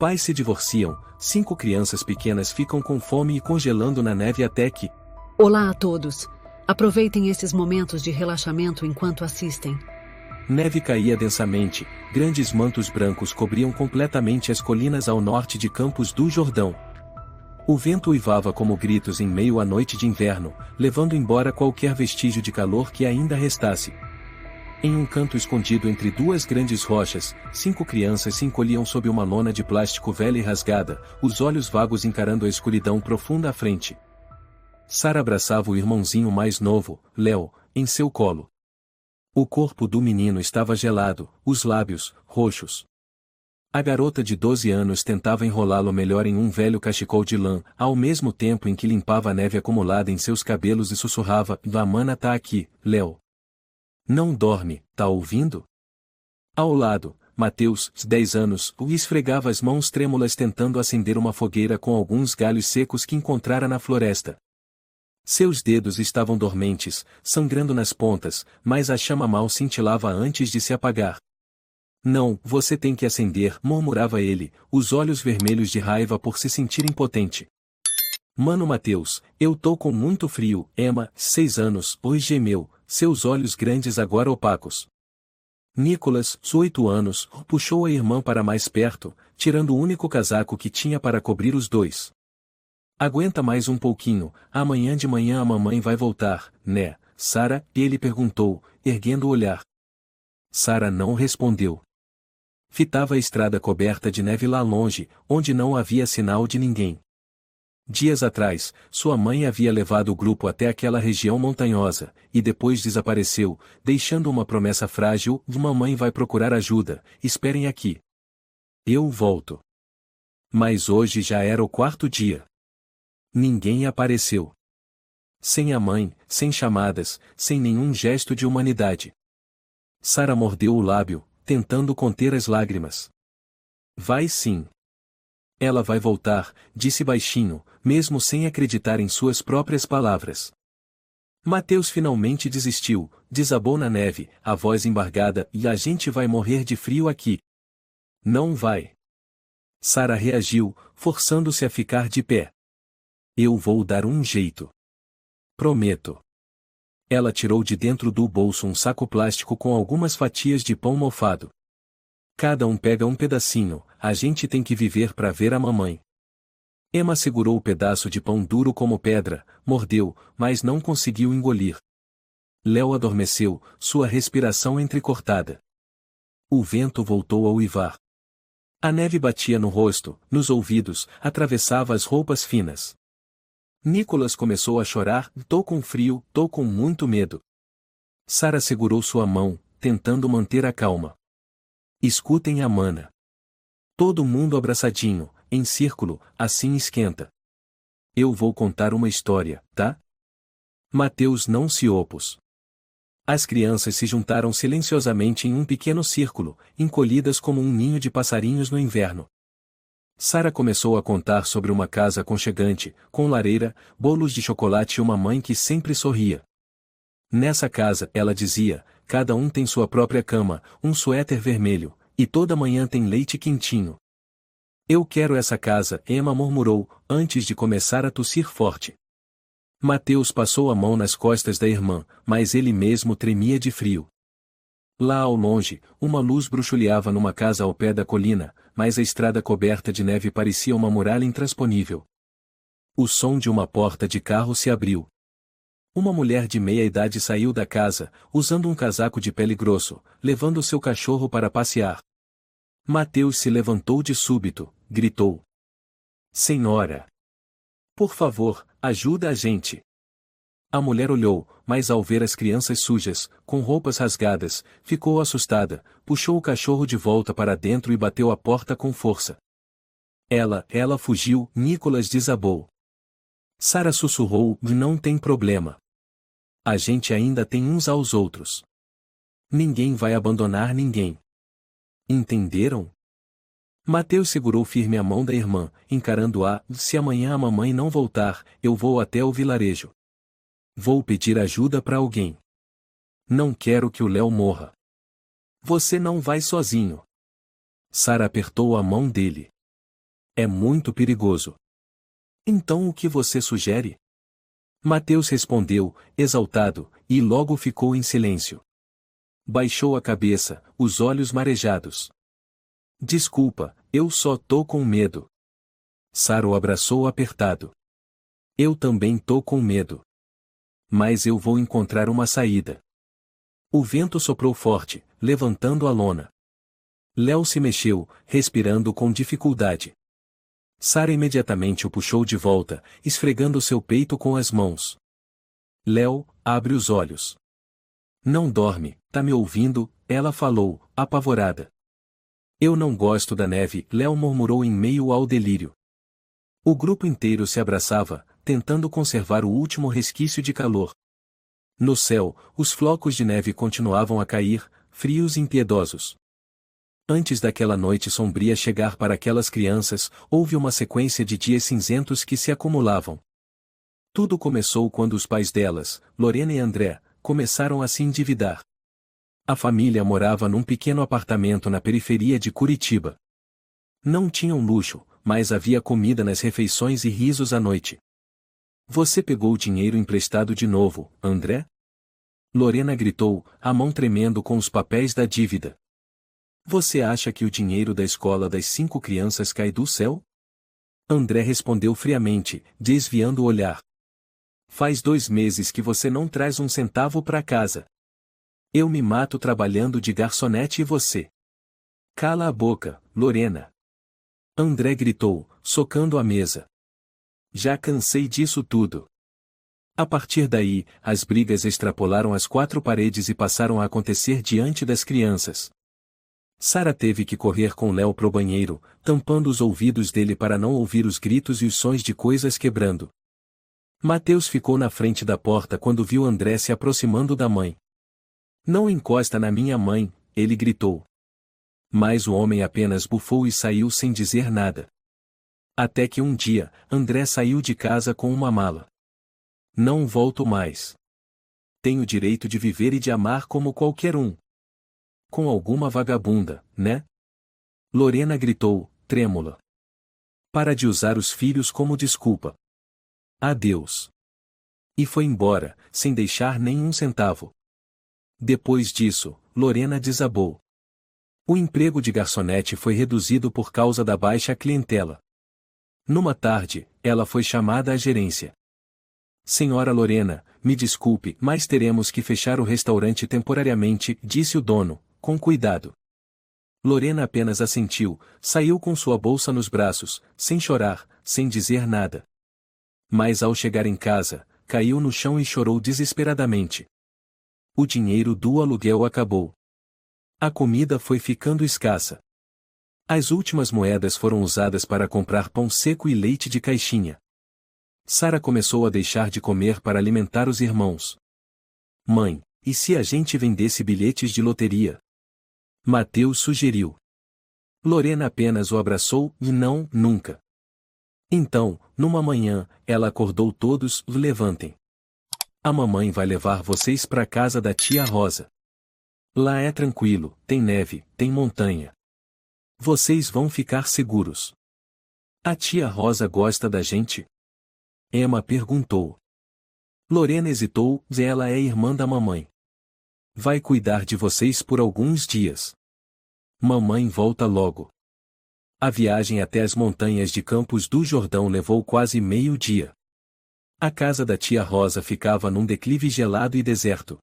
Pais se divorciam, 5 crianças pequenas ficam com fome e congelando na neve até que... Olá a todos. Aproveitem esses momentos de relaxamento enquanto assistem. Neve caía densamente, grandes mantos brancos cobriam completamente as colinas ao norte de Campos do Jordão. O vento uivava como gritos em meio à noite de inverno, levando embora qualquer vestígio de calor que ainda restasse. Em um canto escondido entre 2 grandes rochas, 5 crianças se encolhiam sob uma lona de plástico velha e rasgada, os olhos vagos encarando a escuridão profunda à frente. Sara abraçava o irmãozinho mais novo, Léo, em seu colo. O corpo do menino estava gelado, os lábios, roxos. A garota de 12 anos tentava enrolá-lo melhor em um velho cachecol de lã, ao mesmo tempo em que limpava a neve acumulada em seus cabelos e sussurrava: "A mana tá aqui, Léo. Não dorme, tá ouvindo?" Ao lado, Mateus, 10 anos, esfregava as mãos trêmulas tentando acender uma fogueira com alguns galhos secos que encontrara na floresta. Seus dedos estavam dormentes, sangrando nas pontas, mas a chama mal cintilava antes de se apagar. "Não, você tem que acender", murmurava ele, os olhos vermelhos de raiva por se sentir impotente. "Mano Mateus, eu tô com muito frio." Emma, 6 anos, gemeu, seus olhos grandes agora opacos. Nicholas, 8 anos, puxou a irmã para mais perto, tirando o único casaco que tinha para cobrir os dois. "Aguenta mais um pouquinho, amanhã de manhã a mamãe vai voltar, né, Sara?" ele perguntou, erguendo o olhar. Sara não respondeu. Fitava a estrada coberta de neve lá longe, onde não havia sinal de ninguém. Dias atrás, sua mãe havia levado o grupo até aquela região montanhosa, e depois desapareceu, deixando uma promessa frágil: "Mamãe vai procurar ajuda, esperem aqui. Eu volto." Mas hoje já era o 4º dia. Ninguém apareceu. Sem a mãe, sem chamadas, sem nenhum gesto de humanidade. Sara mordeu o lábio, tentando conter as lágrimas. "Vai sim. Ela vai voltar", disse baixinho, mesmo sem acreditar em suas próprias palavras. Mateus finalmente desistiu, desabou na neve, a voz embargada: "E a gente vai morrer de frio aqui." "Não vai." Sara reagiu, forçando-se a ficar de pé. "Eu vou dar um jeito. Prometo." Ela tirou de dentro do bolso um saco plástico com algumas fatias de pão mofado. "Cada um pega um pedacinho, a gente tem que viver para ver a mamãe." Emma segurou o pedaço de pão duro como pedra, mordeu, mas não conseguiu engolir. Léo adormeceu, sua respiração entrecortada. O vento voltou a uivar. A neve batia no rosto, nos ouvidos, atravessava as roupas finas. Nicholas começou a chorar: "Tô com frio, tô com muito medo." Sara segurou sua mão, tentando manter a calma. "Escutem a mana. Todo mundo abraçadinho, em círculo, assim esquenta. Eu vou contar uma história, tá?" Mateus não se opôs. As crianças se juntaram silenciosamente em um pequeno círculo, encolhidas como um ninho de passarinhos no inverno. Sara começou a contar sobre uma casa aconchegante, com lareira, bolos de chocolate e uma mãe que sempre sorria. "Nessa casa", ela dizia, "cada um tem sua própria cama, um suéter vermelho, e toda manhã tem leite quentinho." "Eu quero essa casa", Emma murmurou, antes de começar a tossir forte. Mateus passou a mão nas costas da irmã, mas ele mesmo tremia de frio. Lá ao longe, uma luz bruxuleava numa casa ao pé da colina, mas a estrada coberta de neve parecia uma muralha intransponível. O som de uma porta de carro se abriu. Uma mulher de meia-idade saiu da casa, usando um casaco de pele grosso, levando seu cachorro para passear. Mateus se levantou de súbito, gritou: "Senhora! Por favor, ajuda a gente." A mulher olhou, mas ao ver as crianças sujas, com roupas rasgadas, ficou assustada, puxou o cachorro de volta para dentro e bateu a porta com força. Ela fugiu, Nicholas desabou. Sara sussurrou: "Não tem problema. A gente ainda tem uns aos outros. Ninguém vai abandonar ninguém. Entenderam?" Mateus segurou firme a mão da irmã, encarando-a: "Se amanhã a mamãe não voltar, eu vou até o vilarejo. Vou pedir ajuda para alguém. Não quero que o Léo morra. Você não vai sozinho." Sara apertou a mão dele. É muito perigoso. Então o que você sugere? Mateus respondeu, exaltado, e logo ficou em silêncio. Baixou a cabeça, os olhos marejados. Desculpa, eu só tô com medo. Sara o abraçou apertado. Eu também tô com medo. Mas eu vou encontrar uma saída. O vento soprou forte, levantando a lona. Léo se mexeu, respirando com dificuldade. Sara imediatamente o puxou de volta, esfregando seu peito com as mãos. Léo, abre os olhos. Não dorme, tá me ouvindo? Ela falou, apavorada. Eu não gosto da neve, Léo murmurou em meio ao delírio. O grupo inteiro se abraçava, tentando conservar o último resquício de calor. No céu, os flocos de neve continuavam a cair, frios e impiedosos. Antes daquela noite sombria chegar para aquelas crianças, houve uma sequência de dias cinzentos que se acumulavam. Tudo começou quando os pais delas, Lorena e André, começaram a se endividar. A família morava num pequeno apartamento na periferia de Curitiba. Não tinham luxo, mas havia comida nas refeições e risos à noite. Você pegou o dinheiro emprestado de novo, André? Lorena gritou, a mão tremendo com os papéis da dívida. Você acha que o dinheiro da escola das 5 crianças cai do céu? André respondeu friamente, desviando o olhar. Faz 2 meses que você não traz um centavo para casa. Eu me mato trabalhando de garçonete e você. Cala a boca, Lorena. André gritou, socando a mesa. Já cansei disso tudo. A partir daí, as brigas extrapolaram as 4 paredes e passaram a acontecer diante das crianças. Sara teve que correr com Léo pro banheiro, tampando os ouvidos dele para não ouvir os gritos e os sons de coisas quebrando. Mateus ficou na frente da porta quando viu André se aproximando da mãe. Não encosta na minha mãe, ele gritou. Mas o homem apenas bufou e saiu sem dizer nada. Até que um dia, André saiu de casa com uma mala. Não volto mais. Tenho direito de viver e de amar como qualquer um. Com alguma vagabunda, né? Lorena gritou, trêmula. Para de usar os filhos como desculpa. Adeus. E foi embora, sem deixar nenhum centavo. Depois disso, Lorena desabou. O emprego de garçonete foi reduzido por causa da baixa clientela. Numa tarde, ela foi chamada à gerência. Senhora Lorena, me desculpe, mas teremos que fechar o restaurante temporariamente, disse o dono, com cuidado. Lorena apenas assentiu, saiu com sua bolsa nos braços, sem chorar, sem dizer nada. Mas ao chegar em casa, caiu no chão e chorou desesperadamente. O dinheiro do aluguel acabou. A comida foi ficando escassa. As últimas moedas foram usadas para comprar pão seco e leite de caixinha. Sara começou a deixar de comer para alimentar os irmãos. Mãe, e se a gente vendesse bilhetes de loteria? Mateus sugeriu. Lorena apenas o abraçou e não, nunca. Então, numa manhã, ela acordou todos, levantem. A mamãe vai levar vocês para casa da tia Rosa. Lá é tranquilo, tem neve, tem montanha. Vocês vão ficar seguros. A tia Rosa gosta da gente? Emma perguntou. Lorena hesitou, ela é irmã da mamãe. Vai cuidar de vocês por alguns dias. Mamãe volta logo. A viagem até as montanhas de Campos do Jordão levou quase meio-dia. A casa da tia Rosa ficava num declive gelado e deserto.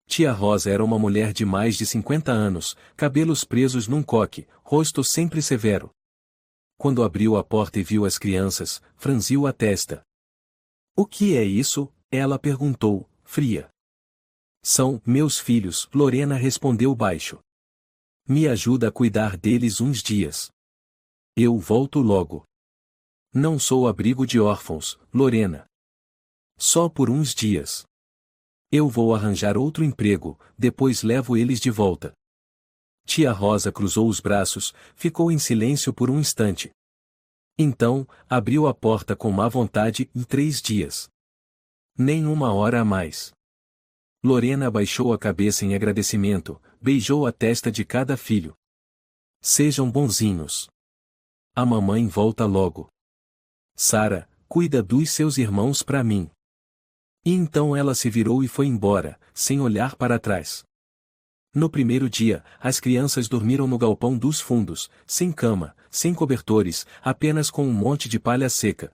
Tia Rosa era uma mulher de mais de 50 anos, cabelos presos num coque, rosto sempre severo. Quando abriu a porta e viu as crianças, franziu a testa. O que é isso? Ela perguntou, fria. São meus filhos, Lorena respondeu baixo. Me ajuda a cuidar deles uns dias. Eu volto logo. Não sou abrigo de órfãos, Lorena. Só por uns dias. Eu vou arranjar outro emprego, depois levo eles de volta. Tia Rosa cruzou os braços, ficou em silêncio por um instante. Então, abriu a porta com má vontade em 3 dias. Nem uma hora a mais. Lorena abaixou a cabeça em agradecimento, beijou a testa de cada filho. Sejam bonzinhos. A mamãe volta logo. Sara, cuida dos seus irmãos para mim. E então ela se virou e foi embora, sem olhar para trás. No primeiro dia, as crianças dormiram no galpão dos fundos, sem cama, sem cobertores, apenas com um monte de palha seca.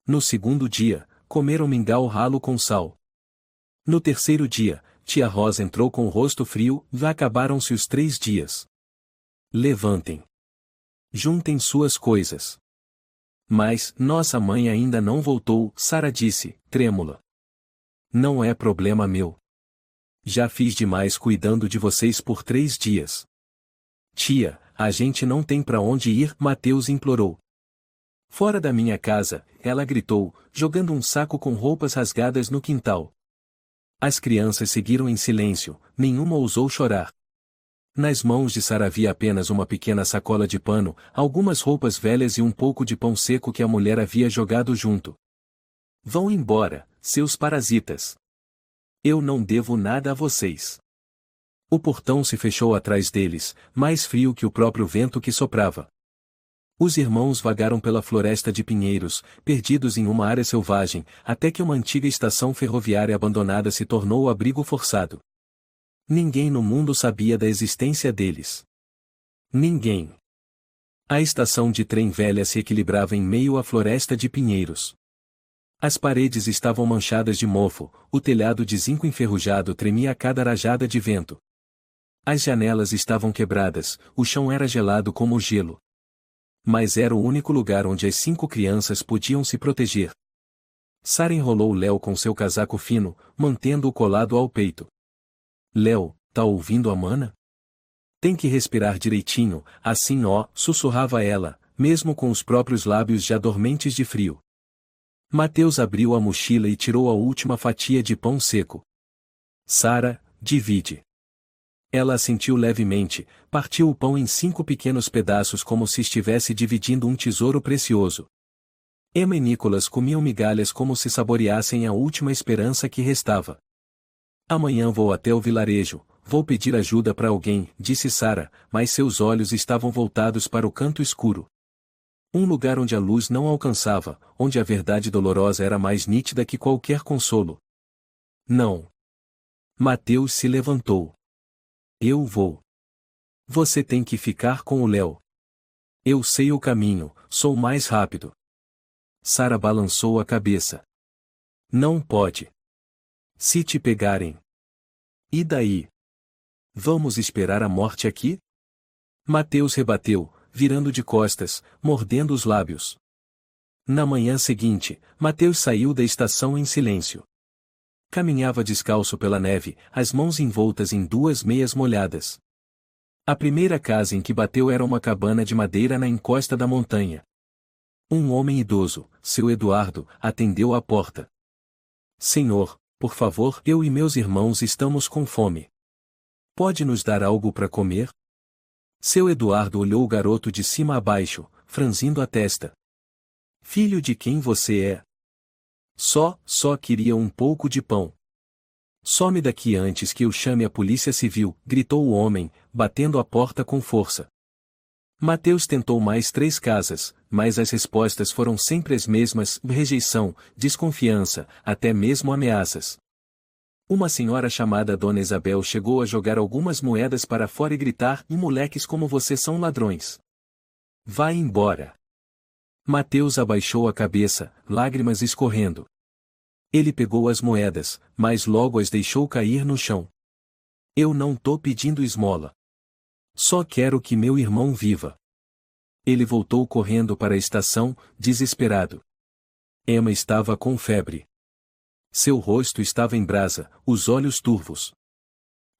No segundo dia, comeram mingau ralo com sal. No terceiro dia, tia Rosa entrou com o rosto frio, já acabaram-se os 3 dias. Levantem. Juntem suas coisas. Mas, nossa mãe ainda não voltou, Sara disse, trêmula. Não é problema meu. Já fiz demais cuidando de vocês por 3 dias. Tia, a gente não tem para onde ir, Mateus implorou. Fora da minha casa, ela gritou, jogando um saco com roupas rasgadas no quintal. As crianças seguiram em silêncio, nenhuma ousou chorar. Nas mãos de Sara havia apenas uma pequena sacola de pano, algumas roupas velhas e um pouco de pão seco que a mulher havia jogado junto. Vão embora, seus parasitas. Eu não devo nada a vocês. O portão se fechou atrás deles, mais frio que o próprio vento que soprava. Os irmãos vagaram pela floresta de pinheiros, perdidos em uma área selvagem, até que uma antiga estação ferroviária abandonada se tornou o abrigo forçado. Ninguém no mundo sabia da existência deles. Ninguém. A estação de trem velha se equilibrava em meio à floresta de pinheiros. As paredes estavam manchadas de mofo, o telhado de zinco enferrujado tremia a cada rajada de vento. As janelas estavam quebradas, o chão era gelado como gelo. Mas era o único lugar onde as 5 crianças podiam se proteger. Sara enrolou Léo com seu casaco fino, mantendo-o colado ao peito. Léo, tá ouvindo a mana? Tem que respirar direitinho, assim ó, sussurrava ela, mesmo com os próprios lábios já dormentes de frio. Mateus abriu a mochila e tirou a última fatia de pão seco. Sara, divide. Ela assentiu levemente, partiu o pão em 5 pequenos pedaços como se estivesse dividindo um tesouro precioso. Emma e Nicholas comiam migalhas como se saboreassem a última esperança que restava. Amanhã vou até o vilarejo, vou pedir ajuda para alguém, disse Sara, mas seus olhos estavam voltados para o canto escuro. Um lugar onde a luz não alcançava, onde a verdade dolorosa era mais nítida que qualquer consolo. Não. Mateus se levantou. Eu vou. Você tem que ficar com o Léo. Eu sei o caminho, sou mais rápido. Sara balançou a cabeça. Não pode. Se te pegarem. E daí? Vamos esperar a morte aqui? Mateus rebateu, virando de costas, mordendo os lábios. Na manhã seguinte, Mateus saiu da estação em silêncio. Caminhava descalço pela neve, as mãos envoltas em 2 meias molhadas. A primeira casa em que bateu era uma cabana de madeira na encosta da montanha. Um homem idoso, seu Eduardo, atendeu à porta. Senhor, por favor, eu e meus irmãos estamos com fome. Pode nos dar algo para comer? Seu Eduardo olhou o garoto de cima a baixo, franzindo a testa. Filho de quem você é? Só queria um pouco de pão. Some daqui antes que eu chame a polícia civil, gritou o homem, batendo a porta com força. Mateus tentou mais 3 casas, mas as respostas foram sempre as mesmas: rejeição, desconfiança, até mesmo ameaças. Uma senhora chamada Dona Isabel chegou a jogar algumas moedas para fora e gritar: moleques como você são ladrões. Vá embora. Mateus abaixou a cabeça, lágrimas escorrendo. Ele pegou as moedas, mas logo as deixou cair no chão. Eu não tô pedindo esmola. Só quero que meu irmão viva. Ele voltou correndo para a estação, desesperado. Emma estava com febre. Seu rosto estava em brasa, os olhos turvos.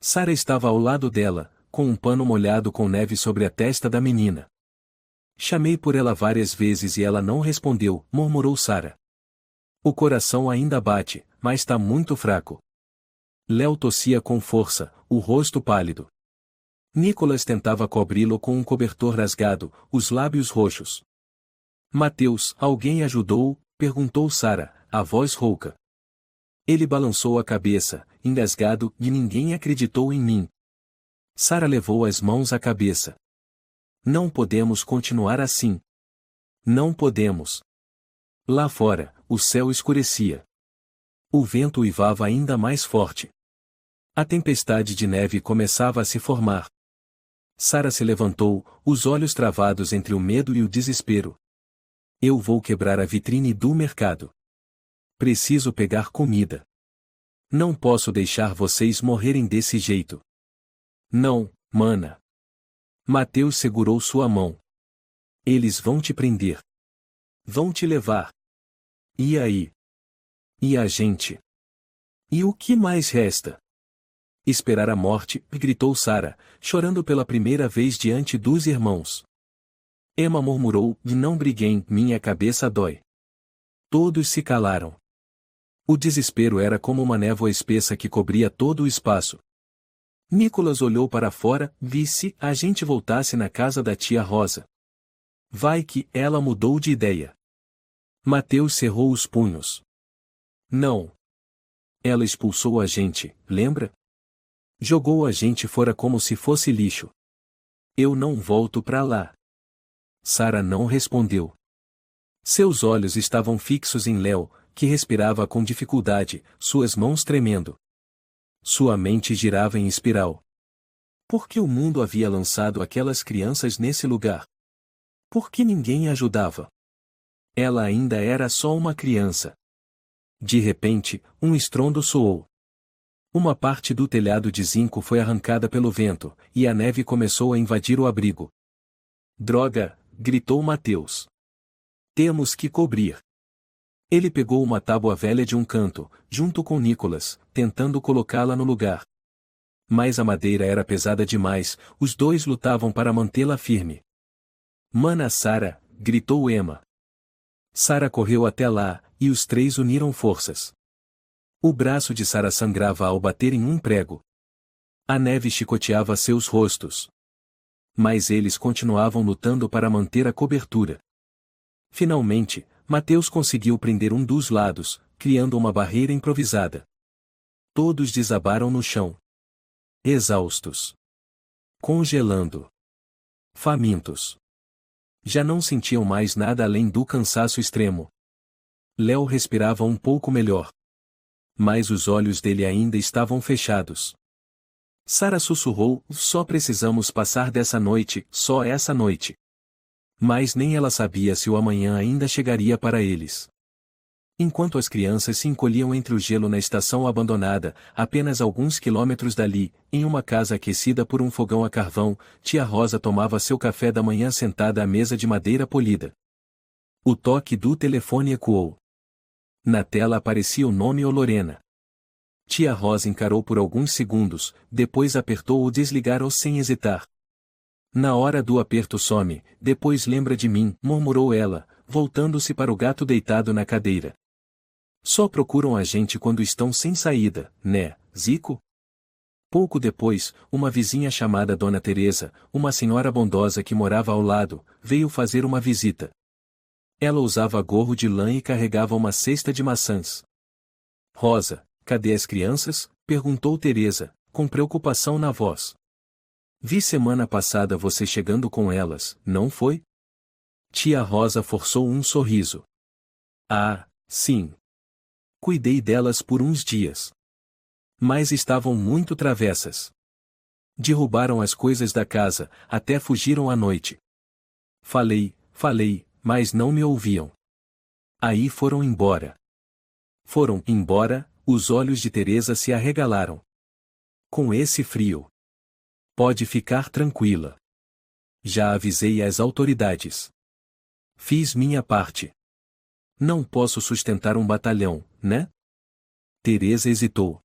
Sara estava ao lado dela, com um pano molhado com neve sobre a testa da menina. Chamei por ela várias vezes e ela não respondeu, murmurou Sara. O coração ainda bate, mas está muito fraco. Léo tossia com força, o rosto pálido. Nicholas tentava cobri-lo com um cobertor rasgado, os lábios roxos. Mateus, alguém ajudou? Perguntou Sara, a voz rouca. Ele balançou a cabeça, engasgado, e ninguém acreditou em mim. Sara levou as mãos à cabeça. Não podemos continuar assim. Não podemos. Lá fora, o céu escurecia. O vento uivava ainda mais forte. A tempestade de neve começava a se formar. Sara se levantou, os olhos travados entre o medo e o desespero. Eu vou quebrar a vitrine do mercado. Preciso pegar comida. Não posso deixar vocês morrerem desse jeito. Não, mana. Mateus segurou sua mão. Eles vão te prender. Vão te levar. E aí? E a gente? E o que mais resta? Esperar a morte, gritou Sara, chorando pela primeira vez diante dos irmãos. Emma murmurou, não briguem, minha cabeça dói. Todos se calaram. O desespero era como uma névoa espessa que cobria todo o espaço. Nicholas olhou para fora, se a gente voltasse na casa da tia Rosa. Vai que ela mudou de ideia. Mateus cerrou os punhos. Não. Ela expulsou a gente, lembra? Jogou a gente fora como se fosse lixo. Eu não volto pra lá. Sara não respondeu. Seus olhos estavam fixos em Léo, que respirava com dificuldade, suas mãos tremendo. Sua mente girava em espiral. Por que o mundo havia lançado aquelas crianças nesse lugar? Por que ninguém ajudava? Ela ainda era só uma criança. De repente, um estrondo soou. Uma parte do telhado de zinco foi arrancada pelo vento, e a neve começou a invadir o abrigo. Droga! Gritou Mateus. Temos que cobrir. Ele pegou uma tábua velha de um canto, junto com Nicholas, tentando colocá-la no lugar. Mas a madeira era pesada demais, os dois lutavam para mantê-la firme. Mana Sara! Gritou Emma. Sara correu até lá, e os três uniram forças. O braço de Sara sangrava ao bater em um prego. A neve chicoteava seus rostos. Mas eles continuavam lutando para manter a cobertura. Finalmente, Mateus conseguiu prender um dos lados, criando uma barreira improvisada. Todos desabaram no chão. Exaustos. Congelando. Famintos. Já não sentiam mais nada além do cansaço extremo. Léo respirava um pouco melhor. Mas os olhos dele ainda estavam fechados. Sara sussurrou, só precisamos passar dessa noite, só essa noite. Mas nem ela sabia se o amanhã ainda chegaria para eles. Enquanto as crianças se encolhiam entre o gelo na estação abandonada, apenas alguns quilômetros dali, em uma casa aquecida por um fogão a carvão, tia Rosa tomava seu café da manhã sentada à mesa de madeira polida. O toque do telefone ecoou. Na tela aparecia o nome Lorena. Tia Rosa encarou por alguns segundos, depois apertou o desligar-o sem hesitar. Na hora do aperto some, depois lembra de mim, murmurou ela, voltando-se para o gato deitado na cadeira. Só procuram a gente quando estão sem saída, né, Zico? Pouco depois, uma vizinha chamada Dona Teresa, uma senhora bondosa que morava ao lado, veio fazer uma visita. Ela usava gorro de lã e carregava uma cesta de maçãs. Rosa, cadê as crianças? Perguntou Teresa, com preocupação na voz. Vi semana passada você chegando com elas, não foi? Tia Rosa forçou um sorriso. Ah, sim. Cuidei delas por uns dias. Mas estavam muito travessas. Derrubaram as coisas da casa, até fugiram à noite. Falei, mas não me ouviam. Aí foram embora. Foram embora, os olhos de Teresa se arregalaram. Com esse frio. Pode ficar tranquila. Já avisei as autoridades. Fiz minha parte. Não posso sustentar um batalhão, né? Teresa hesitou.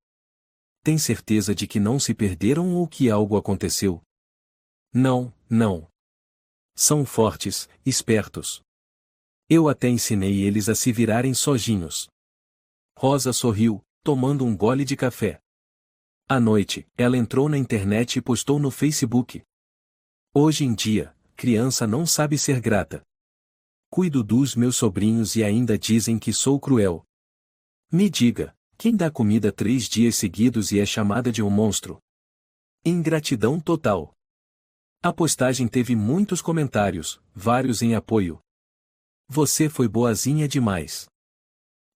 Tem certeza de que não se perderam ou que algo aconteceu? Não. São fortes, espertos. Eu até ensinei eles a se virarem sozinhos. Rosa sorriu, tomando um gole de café. À noite, ela entrou na internet e postou no Facebook. Hoje em dia, criança não sabe ser grata. Cuido dos meus sobrinhos e ainda dizem que sou cruel. Me diga, quem dá comida 3 dias seguidos e é chamada de um monstro? Ingratidão total. A postagem teve muitos comentários, vários em apoio. Você foi boazinha demais.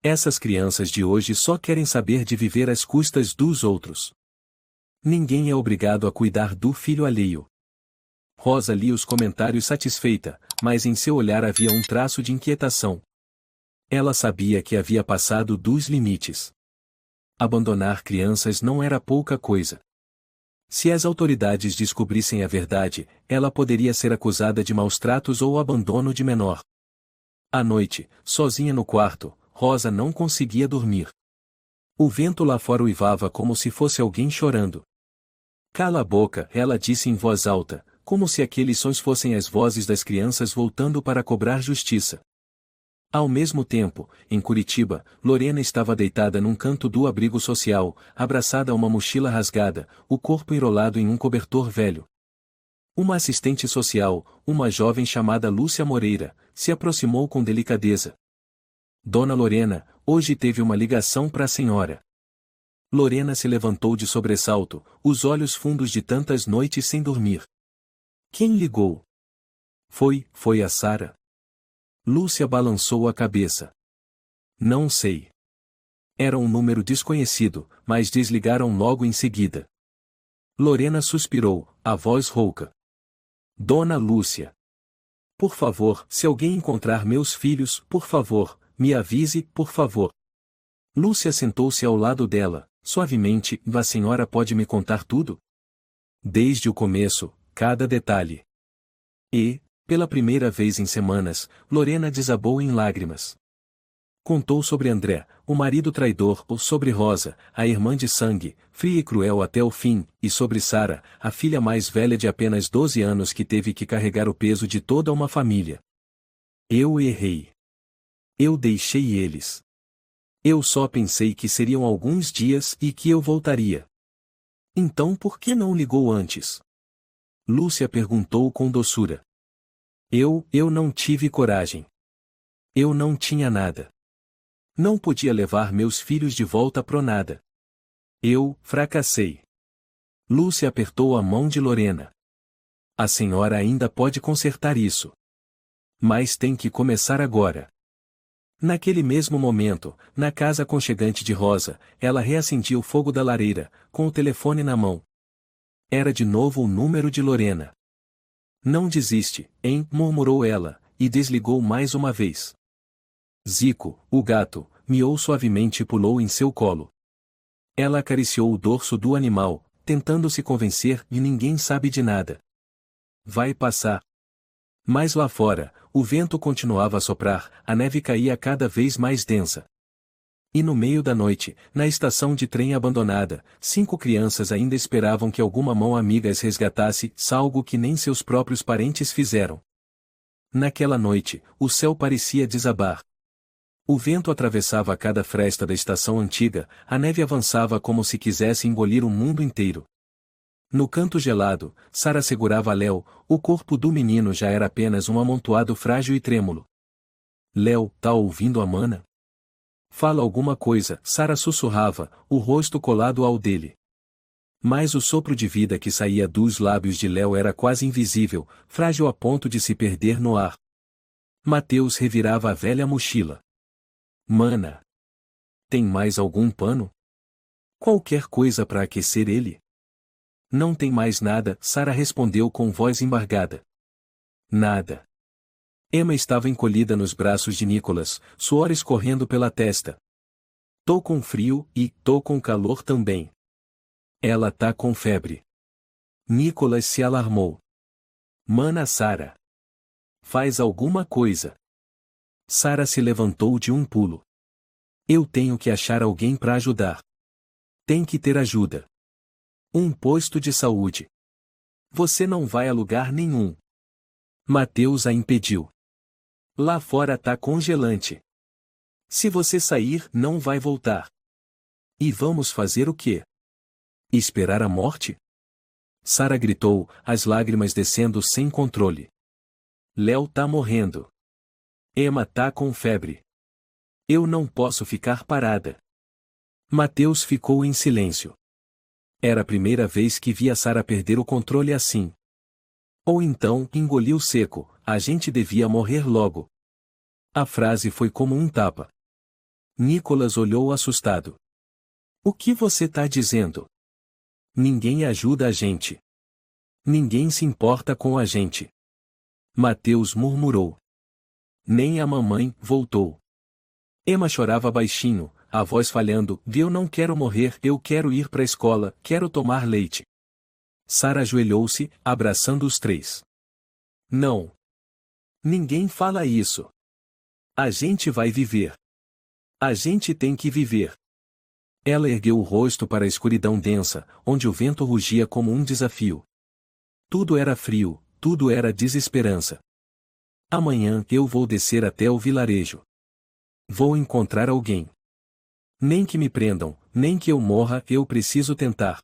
Essas crianças de hoje só querem saber de viver às custas dos outros. Ninguém é obrigado a cuidar do filho alheio. Rosa lia os comentários satisfeita, mas em seu olhar havia um traço de inquietação. Ela sabia que havia passado dos limites. Abandonar crianças não era pouca coisa. Se as autoridades descobrissem a verdade, ela poderia ser acusada de maus-tratos ou abandono de menor. À noite, sozinha no quarto, Rosa não conseguia dormir. O vento lá fora uivava como se fosse alguém chorando. Cala a boca, ela disse em voz alta, como se aqueles sons fossem as vozes das crianças voltando para cobrar justiça. Ao mesmo tempo, em Curitiba, Lorena estava deitada num canto do abrigo social, abraçada a uma mochila rasgada, o corpo enrolado em um cobertor velho. Uma assistente social, uma jovem chamada Lúcia Moreira, se aproximou com delicadeza. Dona Lorena, hoje teve uma ligação para a senhora. Lorena se levantou de sobressalto, os olhos fundos de tantas noites sem dormir. Quem ligou? Foi a Sara. Lúcia balançou a cabeça. Não sei. Era um número desconhecido, mas desligaram logo em seguida. Lorena suspirou, a voz rouca. Dona Lúcia. Por favor, se alguém encontrar meus filhos, por favor, me avise, por favor. Lúcia sentou-se ao lado dela, suavemente, a senhora pode me contar tudo? Desde o começo, cada detalhe. E, pela primeira vez em semanas, Lorena desabou em lágrimas. Contou sobre André, o marido traidor, ou sobre Rosa, a irmã de sangue, fria e cruel até o fim, e sobre Sara, a filha mais velha de apenas 12 anos que teve que carregar o peso de toda uma família. Eu errei. Eu deixei eles. Eu só pensei que seriam alguns dias e que eu voltaria. Então por que não ligou antes? Lúcia perguntou com doçura. Eu não tive coragem. Eu não tinha nada. Não podia levar meus filhos de volta pro nada. Eu fracassei. Lúcia apertou a mão de Lorena. A senhora ainda pode consertar isso. Mas tem que começar agora. Naquele mesmo momento, na casa aconchegante de Rosa, ela reacendia o fogo da lareira, com o telefone na mão. Era de novo o número de Lorena. Não desiste, hein? Murmurou ela, e desligou mais uma vez. Zico, o gato, miou suavemente e pulou em seu colo. Ela acariciou o dorso do animal, tentando se convencer e ninguém sabe de nada. Vai passar. Mas lá fora, o vento continuava a soprar, a neve caía cada vez mais densa. E no meio da noite, na estação de trem abandonada, 5 crianças ainda esperavam que alguma mão amiga as resgatasse, algo que nem seus próprios parentes fizeram. Naquela noite, o céu parecia desabar. O vento atravessava cada fresta da estação antiga, a neve avançava como se quisesse engolir o mundo inteiro. No canto gelado, Sara segurava Léo, o corpo do menino já era apenas um amontoado frágil e trêmulo. Léo, tá ouvindo a mana? Fala alguma coisa, Sara sussurrava, o rosto colado ao dele. Mas o sopro de vida que saía dos lábios de Léo era quase invisível, frágil a ponto de se perder no ar. Mateus revirava a velha mochila. Mana. Tem mais algum pano? Qualquer coisa para aquecer ele? Não tem mais nada, Sara respondeu com voz embargada. Nada. Emma estava encolhida nos braços de Nicholas, suor escorrendo pela testa. Tô com frio e tô com calor também. Ela tá com febre. Nicholas se alarmou. Mana Sara. Faz alguma coisa. Sara se levantou de um pulo. Eu tenho que achar alguém para ajudar. Tem que ter ajuda. Um posto de saúde. Você não vai a lugar nenhum. Mateus a impediu. Lá fora tá congelante. Se você sair, não vai voltar. E vamos fazer o quê? Esperar a morte? Sara gritou, as lágrimas descendo sem controle. Léo tá morrendo. Emma tá com febre. Eu não posso ficar parada. Mateus ficou em silêncio. Era a primeira vez que via Sara perder o controle assim. Ou então, engoliu seco, a gente devia morrer logo. A frase foi como um tapa. Nicholas olhou assustado. O que você tá dizendo? Ninguém ajuda a gente. Ninguém se importa com a gente. Mateus murmurou. Nem a mamãe voltou. Emma chorava baixinho, a voz falhando. Eu não quero morrer, eu quero ir para a escola, quero tomar leite. Sarah ajoelhou-se, abraçando os três. Não. Ninguém fala isso. A gente vai viver. A gente tem que viver. Ela ergueu o rosto para a escuridão densa, onde o vento rugia como um desafio. Tudo era frio, tudo era desesperança. Amanhã eu vou descer até o vilarejo. Vou encontrar alguém. Nem que me prendam, nem que eu morra, eu preciso tentar.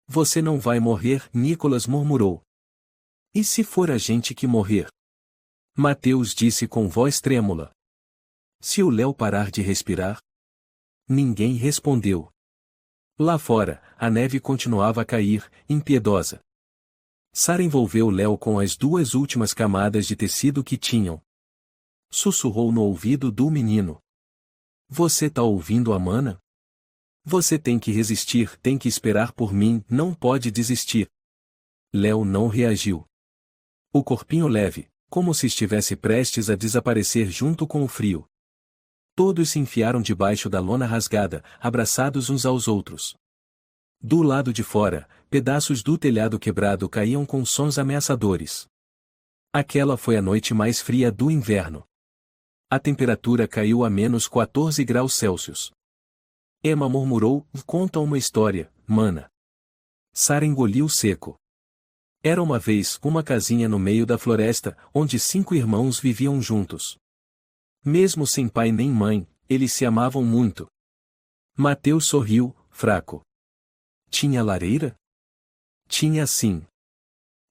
Você não vai morrer, Nicholas murmurou. E se for a gente que morrer? Mateus disse com voz trêmula. Se o Léo parar de respirar? Ninguém respondeu. Lá fora, a neve continuava a cair, impiedosa. Sarah envolveu Léo com as duas últimas camadas de tecido que tinham. Sussurrou no ouvido do menino. Você tá ouvindo, Amana? Você tem que resistir, tem que esperar por mim, não pode desistir. Léo não reagiu. O corpinho leve, como se estivesse prestes a desaparecer junto com o frio. Todos se enfiaram debaixo da lona rasgada, abraçados uns aos outros. Do lado de fora, pedaços do telhado quebrado caíam com sons ameaçadores. Aquela foi a noite mais fria do inverno. A temperatura caiu a menos 14 graus Celsius. Emma murmurou, conta uma história, mana. Sarah engoliu seco. Era uma vez uma casinha no meio da floresta, onde 5 irmãos viviam juntos. Mesmo sem pai nem mãe, eles se amavam muito. Mateus sorriu, fraco. Tinha lareira? Tinha sim.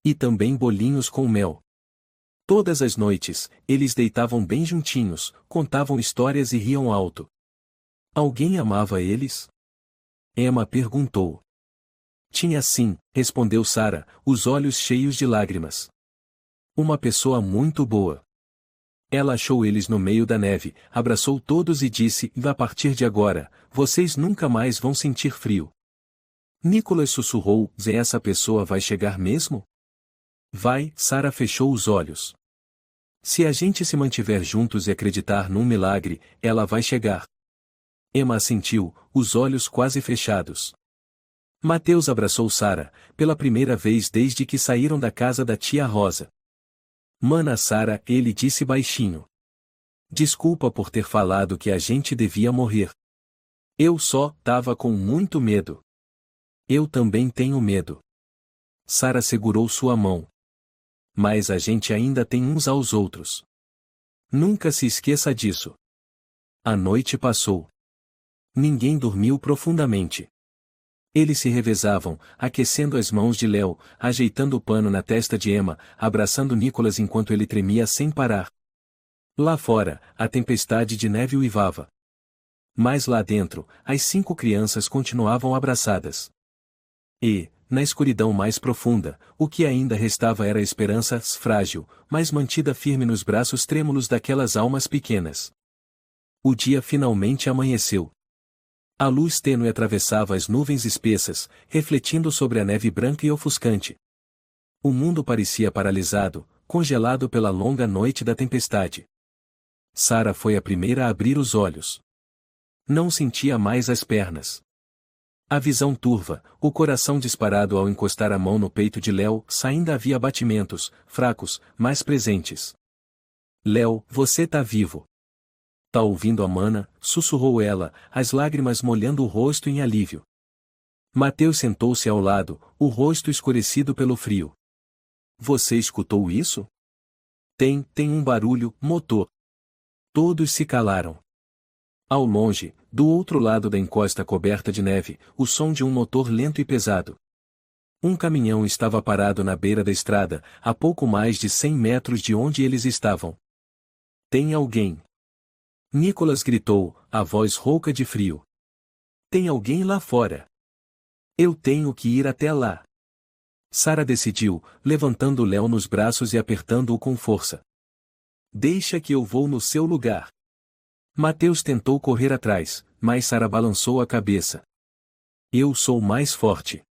E também bolinhos com mel. Todas as noites, eles deitavam bem juntinhos, contavam histórias e riam alto. Alguém amava eles? Emma perguntou. Tinha sim, respondeu Sarah, os olhos cheios de lágrimas. Uma pessoa muito boa. Ela achou eles no meio da neve, abraçou todos e disse, a partir de agora, vocês nunca mais vão sentir frio. Nicholas sussurrou, essa pessoa vai chegar mesmo? Vai, Sarah fechou os olhos. Se a gente se mantiver juntos e acreditar num milagre, ela vai chegar. Emma assentiu, os olhos quase fechados. Mateus abraçou Sarah, pela primeira vez desde que saíram da casa da tia Rosa. Mana Sarah, ele disse baixinho. Desculpa por ter falado que a gente devia morrer. Eu só tava com muito medo. Eu também tenho medo. Sarah segurou sua mão. Mas a gente ainda tem uns aos outros. Nunca se esqueça disso. A noite passou. Ninguém dormiu profundamente. Eles se revezavam, aquecendo as mãos de Léo, ajeitando o pano na testa de Emma, abraçando Nicholas enquanto ele tremia sem parar. Lá fora, a tempestade de neve uivava. Mas lá dentro, as 5 crianças continuavam abraçadas. E, na escuridão mais profunda, o que ainda restava era a esperança frágil, mas mantida firme nos braços trêmulos daquelas almas pequenas. O dia finalmente amanheceu. A luz tênue atravessava as nuvens espessas, refletindo sobre a neve branca e ofuscante. O mundo parecia paralisado, congelado pela longa noite da tempestade. Sarah foi a primeira a abrir os olhos. Não sentia mais as pernas. A visão turva, o coração disparado ao encostar a mão no peito de Léo, ainda havia batimentos, fracos, mas presentes. Léo, você tá vivo. Tá ouvindo, Amana? Sussurrou ela, as lágrimas molhando o rosto em alívio. Mateus sentou-se ao lado, o rosto escurecido pelo frio. Você escutou isso? Tem um barulho, motor. Todos se calaram. Ao longe, do outro lado da encosta coberta de neve, o som de um motor lento e pesado. Um caminhão estava parado na beira da estrada, a pouco mais de 100 metros de onde eles estavam. Tem alguém. Nicholas gritou, a voz rouca de frio. Tem alguém lá fora. Eu tenho que ir até lá. Sarah decidiu, levantando Léo nos braços e apertando-o com força. Deixa que eu vou no seu lugar. Mateus tentou correr atrás, mas Sara balançou a cabeça. Eu sou mais forte.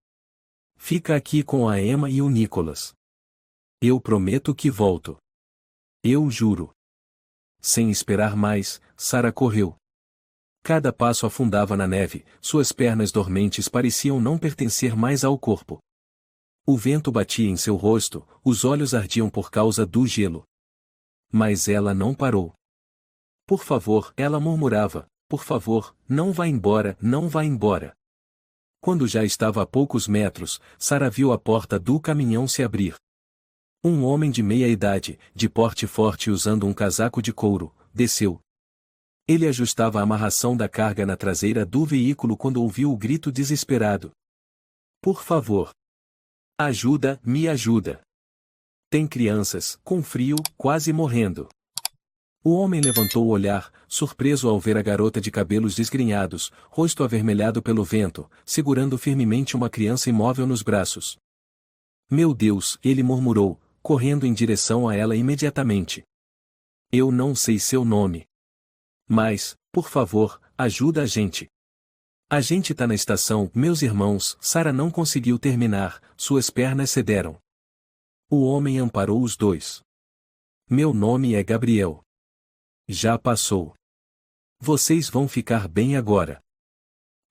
Fica aqui com a Emma e o Nicholas. Eu prometo que volto. Eu juro. Sem esperar mais, Sara correu. Cada passo afundava na neve, suas pernas dormentes pareciam não pertencer mais ao corpo. O vento batia em seu rosto, os olhos ardiam por causa do gelo. Mas ela não parou. Por favor, ela murmurava, por favor, não vá embora, não vá embora. Quando já estava a poucos metros, Sara viu a porta do caminhão se abrir. Um homem de meia idade, de porte forte usando um casaco de couro, desceu. Ele ajustava a amarração da carga na traseira do veículo quando ouviu o grito desesperado. Por favor. Ajuda, me ajuda. Tem crianças, com frio, quase morrendo. O homem levantou o olhar, surpreso ao ver a garota de cabelos desgrenhados, rosto avermelhado pelo vento, segurando firmemente uma criança imóvel nos braços. Meu Deus, ele murmurou, correndo em direção a ela imediatamente. Eu não sei seu nome. Mas, por favor, ajuda a gente. A gente tá na estação, meus irmãos. Sara não conseguiu terminar, suas pernas cederam. O homem amparou os dois. Meu nome é Gabriel. Já passou. Vocês vão ficar bem agora.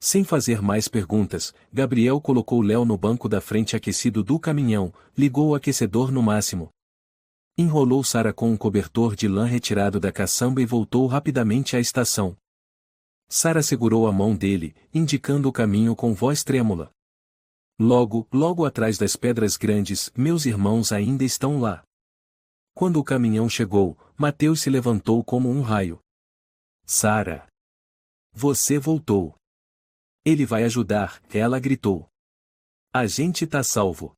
Sem fazer mais perguntas, Gabriel colocou Léo no banco da frente aquecido do caminhão, ligou o aquecedor no máximo. Enrolou Sara com um cobertor de lã retirado da caçamba e voltou rapidamente à estação. Sara segurou a mão dele, indicando o caminho com voz trêmula. Logo atrás das pedras grandes, meus irmãos ainda estão lá. Quando o caminhão chegou, Mateus se levantou como um raio. Sara! Você voltou. Ele vai ajudar, ela gritou. A gente tá salvo.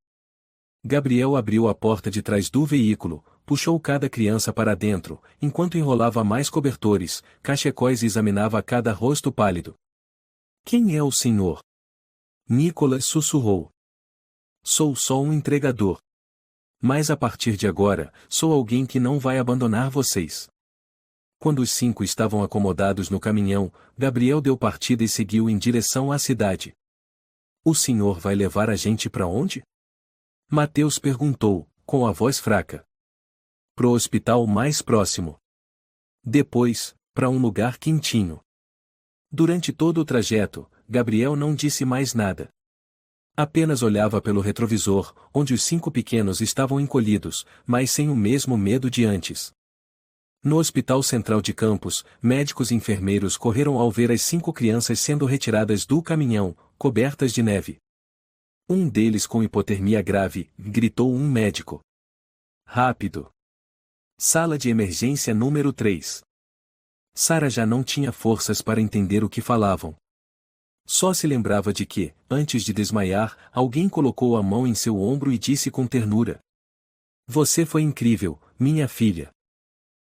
Gabriel abriu a porta de trás do veículo, puxou cada criança para dentro, enquanto enrolava mais cobertores, cachecóis e examinava cada rosto pálido. Quem é o senhor? Nicholas sussurrou. Sou só um entregador. Mas a partir de agora, sou alguém que não vai abandonar vocês. Quando os 5 estavam acomodados no caminhão, Gabriel deu partida e seguiu em direção à cidade. O senhor vai levar a gente para onde? Mateus perguntou, com a voz fraca. Pro hospital mais próximo. Depois, para um lugar quentinho. Durante todo o trajeto, Gabriel não disse mais nada. Apenas olhava pelo retrovisor, onde os 5 pequenos estavam encolhidos, mas sem o mesmo medo de antes. No Hospital Central de Campos, médicos e enfermeiros correram ao ver as 5 crianças sendo retiradas do caminhão, cobertas de neve. Um deles com hipotermia grave, gritou um médico. Rápido! Sala de emergência número 3. Sara já não tinha forças para entender o que falavam. Só se lembrava de que, antes de desmaiar, alguém colocou a mão em seu ombro e disse com ternura. Você foi incrível, minha filha.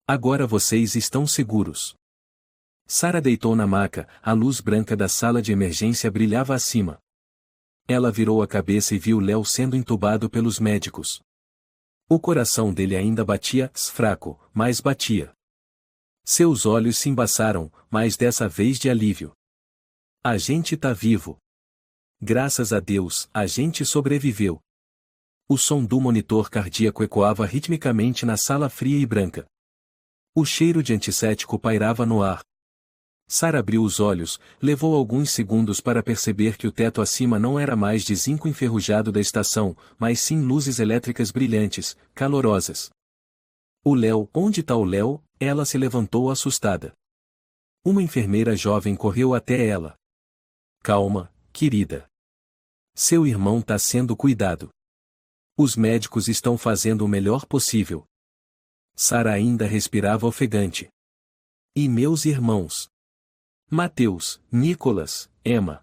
Agora vocês estão seguros. Sara deitou na maca, a luz branca da sala de emergência brilhava acima. Ela virou a cabeça e viu Léo sendo entubado pelos médicos. O coração dele ainda batia, fraco, mas batia. Seus olhos se embaçaram, mas dessa vez de alívio. A gente tá vivo. Graças a Deus, a gente sobreviveu. O som do monitor cardíaco ecoava ritmicamente na sala fria e branca. O cheiro de antisséptico pairava no ar. Sara abriu os olhos, levou alguns segundos para perceber que o teto acima não era mais de zinco enferrujado da estação, mas sim luzes elétricas brilhantes, calorosas. O Léo, onde tá o Léo? Ela se levantou assustada. Uma enfermeira jovem correu até ela. Calma, querida. Seu irmão tá sendo cuidado. Os médicos estão fazendo o melhor possível. Sara ainda respirava ofegante. E meus irmãos? Mateus, Nicholas, Emma.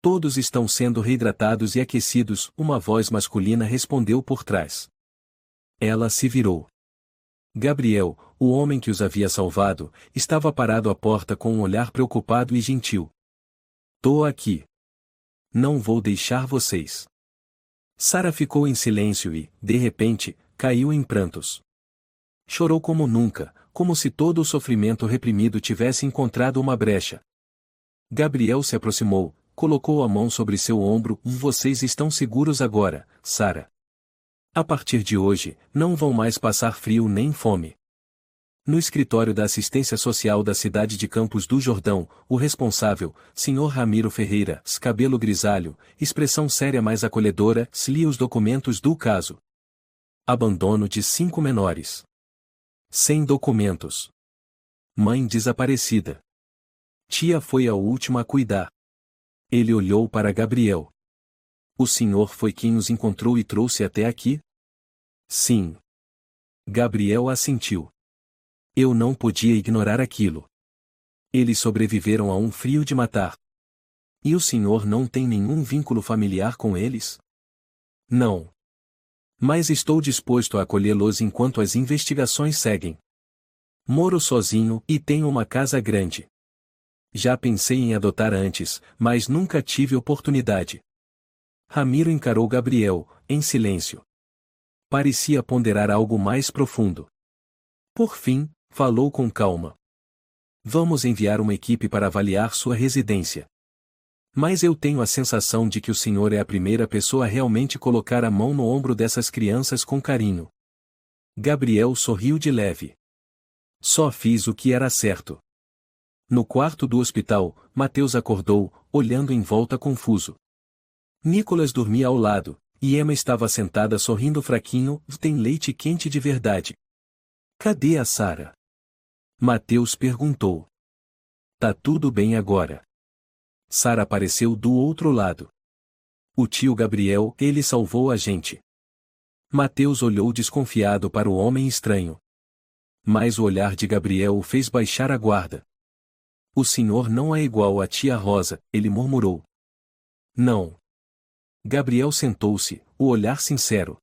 Todos estão sendo reidratados e aquecidos, uma voz masculina respondeu por trás. Ela se virou. Gabriel, o homem que os havia salvado, estava parado à porta com um olhar preocupado e gentil. Tô aqui. Não vou deixar vocês. Sara ficou em silêncio e, de repente, caiu em prantos. Chorou como nunca, como se todo o sofrimento reprimido tivesse encontrado uma brecha. Gabriel se aproximou, colocou a mão sobre seu ombro. Vocês estão seguros agora, Sara. A partir de hoje, não vão mais passar frio nem fome. No escritório da assistência social da cidade de Campos do Jordão, o responsável, Sr. Ramiro Ferreira, cabelo grisalho, expressão séria mais acolhedora, lia os documentos do caso. Abandono de 5 menores. Sem documentos. Mãe desaparecida. Tia foi a última a cuidar. Ele olhou para Gabriel. O senhor foi quem os encontrou e trouxe até aqui? Sim. Gabriel assentiu. Eu não podia ignorar aquilo. Eles sobreviveram a um frio de matar. E o senhor não tem nenhum vínculo familiar com eles? Não. Mas estou disposto a acolhê-los enquanto as investigações seguem. Moro sozinho e tenho uma casa grande. Já pensei em adotar antes, mas nunca tive oportunidade. Ramiro encarou Gabriel, em silêncio. Parecia ponderar algo mais profundo. Por fim, falou com calma. Vamos enviar uma equipe para avaliar sua residência. Mas eu tenho a sensação de que o senhor é a primeira pessoa a realmente colocar a mão no ombro dessas crianças com carinho. Gabriel sorriu de leve. Só fiz o que era certo. No quarto do hospital, Mateus acordou, olhando em volta confuso. Nicolas dormia ao lado, e Emma estava sentada sorrindo fraquinho. Tem leite quente de verdade. Cadê a Sara? Mateus perguntou. Tá tudo bem agora. Sara apareceu do outro lado. O tio Gabriel, ele salvou a gente. Mateus olhou desconfiado para o homem estranho. Mas o olhar de Gabriel o fez baixar a guarda. O senhor não é igual à tia Rosa, ele murmurou. Não. Gabriel sentou-se, o olhar sincero.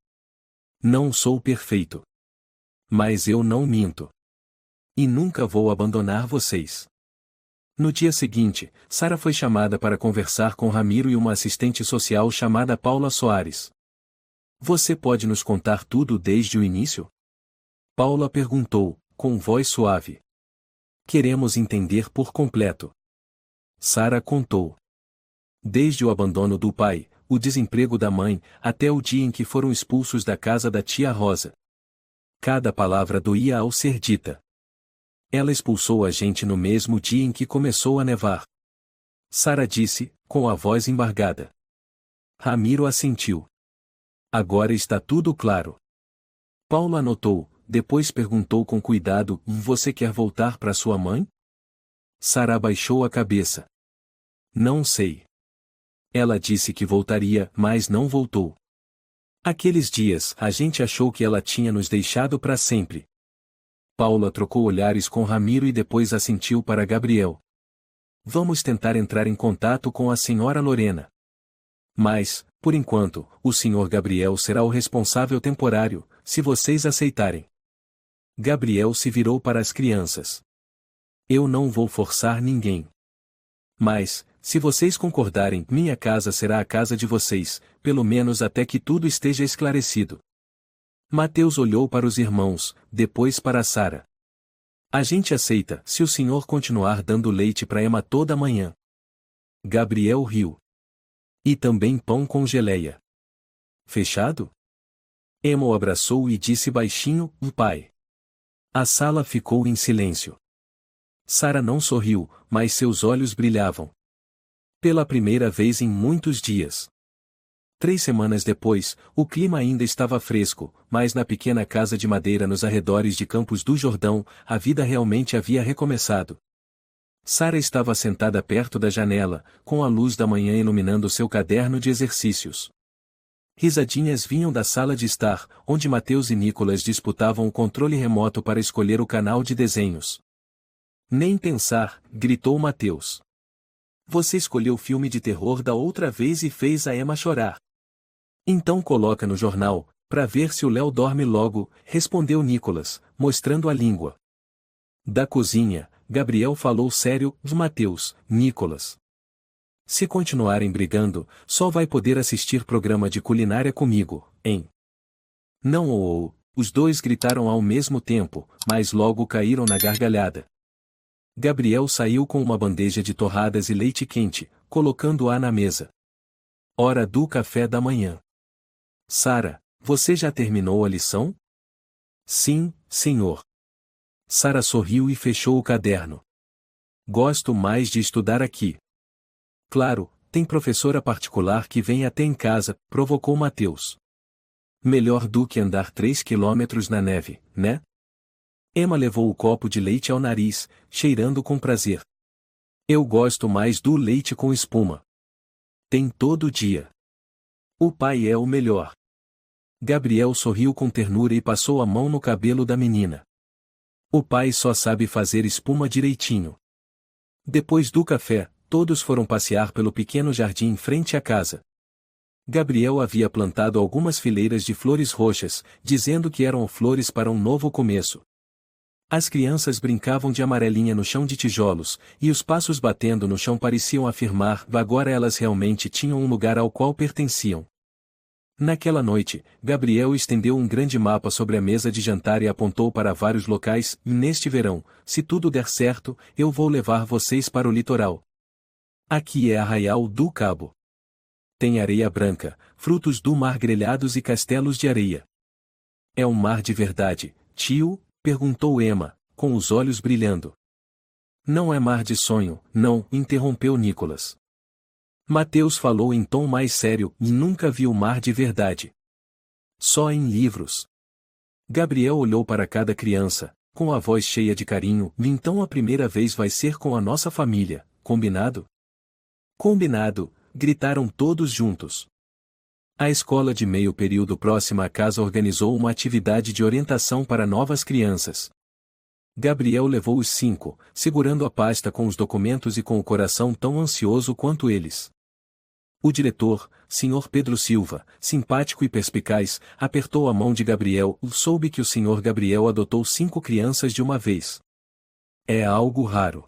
Não sou perfeito. Mas eu não minto. E nunca vou abandonar vocês. No dia seguinte, Sara foi chamada para conversar com Ramiro e uma assistente social chamada Paula Soares. Você pode nos contar tudo desde o início? Paula perguntou, com voz suave. Queremos entender por completo. Sara contou. Desde o abandono do pai, o desemprego da mãe, até o dia em que foram expulsos da casa da tia Rosa. Cada palavra doía ao ser dita. Ela expulsou a gente no mesmo dia em que começou a nevar. Sara disse, com a voz embargada. Ramiro assentiu. Agora está tudo claro. Paulo anotou, depois perguntou com cuidado, você quer voltar para sua mãe? Sara baixou a cabeça. Não sei. Ela disse que voltaria, mas não voltou. Aqueles dias, a gente achou que ela tinha nos deixado para sempre. Paula trocou olhares com Ramiro e depois assentiu para Gabriel. Vamos tentar entrar em contato com a senhora Lorena. Mas, por enquanto, o senhor Gabriel será o responsável temporário, se vocês aceitarem. Gabriel se virou para as crianças. Eu não vou forçar ninguém. Mas, se vocês concordarem, minha casa será a casa de vocês, pelo menos até que tudo esteja esclarecido. Mateus olhou para os irmãos, depois para Sara. A gente aceita, se o senhor continuar dando leite para Emma toda manhã. Gabriel riu. E também pão com geleia. Fechado? Emma o abraçou e disse baixinho, pai. A sala ficou em silêncio. Sara não sorriu, mas seus olhos brilhavam. Pela primeira vez em muitos dias. 3 semanas depois, o clima ainda estava fresco, mas na pequena casa de madeira nos arredores de Campos do Jordão, a vida realmente havia recomeçado. Sara estava sentada perto da janela, com a luz da manhã iluminando seu caderno de exercícios. Risadinhas vinham da sala de estar, onde Mateus e Nicolas disputavam o controle remoto para escolher o canal de desenhos. Nem pensar, gritou Mateus. Você escolheu o filme de terror da outra vez e fez a Emma chorar. Então coloca no jornal, para ver se o Léo dorme logo, respondeu Nicolas, mostrando a língua. Da cozinha, Gabriel falou sério, Mateus, Nicolas. Se continuarem brigando, só vai poder assistir programa de culinária comigo, hein? Não ou Os dois gritaram ao mesmo tempo, mas logo caíram na gargalhada. Gabriel saiu com uma bandeja de torradas e leite quente, colocando-a na mesa. Hora do café da manhã. Sara, você já terminou a lição? Sim, senhor. Sara sorriu e fechou o caderno. Gosto mais de estudar aqui. Claro, tem professora particular que vem até em casa, provocou Mateus. Melhor do que andar 3 quilômetros na neve, né? Emma levou o copo de leite ao nariz, cheirando com prazer. Eu gosto mais do leite com espuma. Tem todo dia. O pai é o melhor. Gabriel sorriu com ternura e passou a mão no cabelo da menina. O pai só sabe fazer espuma direitinho. Depois do café, todos foram passear pelo pequeno jardim em frente à casa. Gabriel havia plantado algumas fileiras de flores roxas, dizendo que eram flores para um novo começo. As crianças brincavam de amarelinha no chão de tijolos, e os passos batendo no chão pareciam afirmar que agora elas realmente tinham um lugar ao qual pertenciam. Naquela noite, Gabriel estendeu um grande mapa sobre a mesa de jantar e apontou para vários locais, e neste verão, se tudo der certo, eu vou levar vocês para o litoral. Aqui é Arraial do Cabo. Tem areia branca, frutos do mar grelhados e castelos de areia. É um mar de verdade, tio? Perguntou Emma, com os olhos brilhando. Não é mar de sonho, não, interrompeu Nicholas. Mateus falou em tom mais sério e nunca viu mar de verdade. Só em livros. Gabriel olhou para cada criança, com a voz cheia de carinho, e então a primeira vez vai ser com a nossa família, combinado? Combinado, gritaram todos juntos. A escola de meio período próxima à casa organizou uma atividade de orientação para novas crianças. Gabriel levou os 5, segurando a pasta com os documentos e com o coração tão ansioso quanto eles. O diretor, Sr. Pedro Silva, simpático e perspicaz, apertou a mão de Gabriel e soube que o Sr. Gabriel adotou 5 crianças de uma vez. É algo raro.